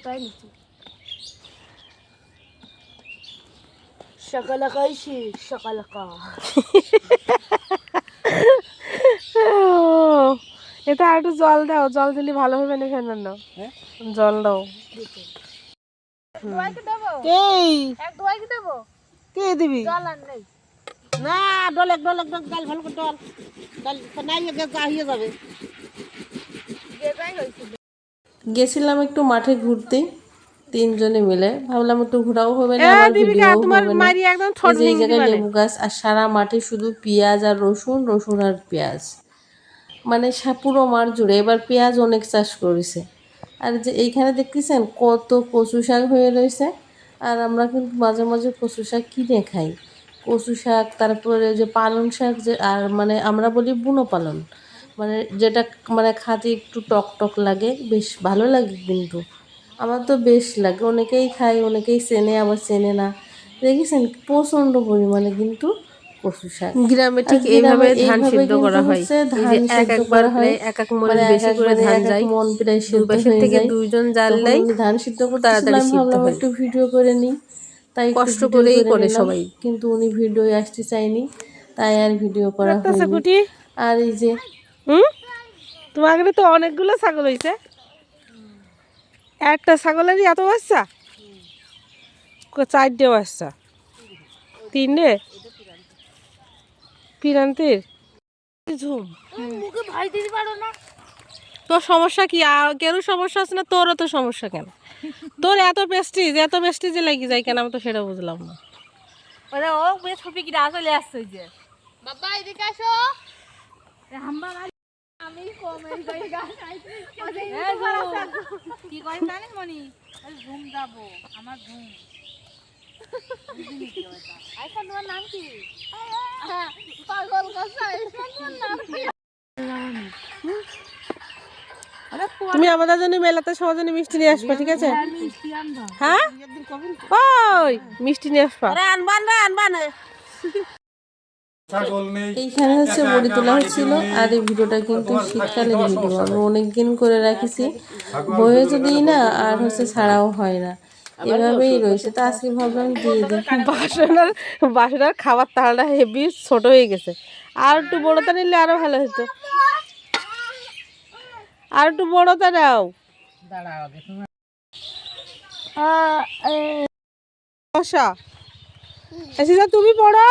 তাই নিচ্ছি সকালে খাইছি সকালে এটা আর একটু জল দাও, জল দিলে ভালো হবে না ফেনার না, জল দাও। কে দিবি না ডলেক ডলেক ডাল ভালো করে ডল ডাল নাই হয়ে যাবে। গেছিলাম একটু মাঠে ঘুরতে তিনজনে মিলে, ভাবলাম একটু ঘোরাও হবে না আবার ভিডিও হবে না। এই যে এই জায়গায় লেবু গাছ আর সারা মাঠে শুধু পেঁয়াজ আর রসুন, রসুন আর পেঁয়াজ, মানে পুরো মাঠ জুড়ে এবার পেঁয়াজ অনেক চাষ করেছে। আর যে এইখানে দেখতেছেন কত কচু শাক হয়ে রয়েছে, আর আমরা কিন্তু মাঝে মাঝে কচু শাক কিনে খাই। কচু শাক, তারপরে যে পালং শাক, যে আর মানে আমরা বলি বুনো পালন, মানে যেটা মানে খাতে একটু টক টক লাগে, বেশ ভালো লাগে কিন্তু আমার তো বেশ লাগে। অনেকেই খায়, অনেকেই চেনে আবার চেনে না। দেখেছেন প্রচণ্ড পরিমাণে কিন্তু কচু শাক। গ্রামে ঠিক এইভাবে ধান সিদ্ধ করা হয়, এই যে এক একবার প্রায় এক এক মন বেশি করে ধান যায়, মন প্রায় দুই সিদ্ধ পাশের হয়ে থেকে যায়। দুইজন তখন জ্বাললেই উনি ধান সিদ্ধ করতেছিলাম, তাড়াতাড়ি আমি সিদ্ধ ভাবলাম হয়। একটু ভিডিও করে নিই, তাই একটু কষ্ট ভিডিও করেই করে করে নিলাম। সবাই। কিন্তু উনি ভিডিও আসতে চাইনি, তাই আর ভিডিও করা হয়নি। আর এই যে তোমার তো অনেকগুলো ছাগল হয়েছে, একটা ছাগলেরই এত বাচ্চা, চারটে বাচ্চা, তিনটে পিরান্তির ঝুম। মুখে ভাই দিতে পারো না। তোর সমস্যা কি? কেউ সমস্যা আছে না, তোরও তো সমস্যা কেন? তোর এত পেস্টিজে লেগে যায় কেন? আমি তো সেটা বুঝলাম না। ওরে ও বেশ ছবি কি চলে আসছে যে বাবা এদিকে আসো রামবা আমি কমের কই গাছ আইছি কি করেন জানেন মনি ওই ঘুম যাব আমার ঘুম বুঝিনি কি ওটা আইসা তোমার নাম কি পাগল কথা আইসা তোমার নাম কি তুমি আমাদের জন্য মেলাতে সবার জন্য মিষ্টি নিয়ে আসবা, ঠিক আছে? হ্যাঁ ওই মিষ্টি নিয়ে আসবা। আনবান এইখানে হচ্ছে বড়ি তোলা হচ্ছিল। আর এই ভিডিওটা কিন্তু শীতকালের ভিডিও, আমি অনেকদিন করে রাখিছি, বয়ে তো দিই না আর হচ্ছে ছাড়াও হয় না, এভাবেই রয়েছে। তো আজকে ভাবলাম দিয়ে দিই। বাসনার খাবার তালটা হেভি ছোট হয়ে গেছে, আর একটু বড়টা নিলে আরো ভালো হতো, আর একটু বড়টা দাও। তুমি পড়ো।